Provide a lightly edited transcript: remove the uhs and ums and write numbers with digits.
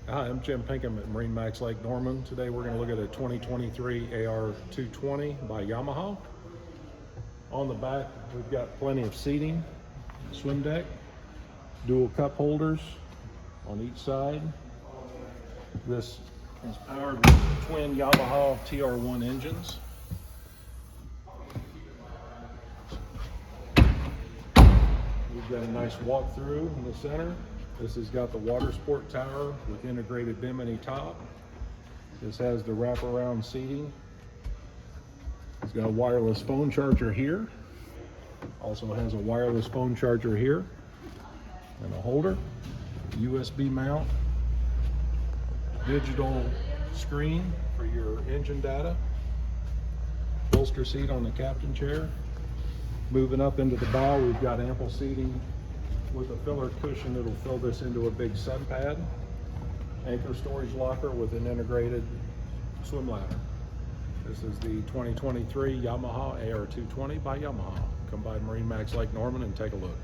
Hi, I'm Jim Pinkham at MarineMax Lake Norman. Today we're going to look at a 2023 AR220 by Yamaha. On the back we've got plenty of seating, swim deck, dual cup holders on each side. This is powered with twin Yamaha TR1 engines. We've got a nice walkthrough in the center. This has got the water sport tower with integrated bimini top. This has the wraparound seating. It's got a wireless phone charger here. Also has a wireless phone charger here and a holder, USB mount, digital screen for your engine data, bolster seat on the captain chair. Moving up into the bow, we've got ample seating with a filler cushion that'll fill this into a big sun pad. Anchor storage locker with an integrated swim ladder. This is the 2023 Yamaha AR220 by Yamaha. Come by MarineMax Lake Norman and take a look.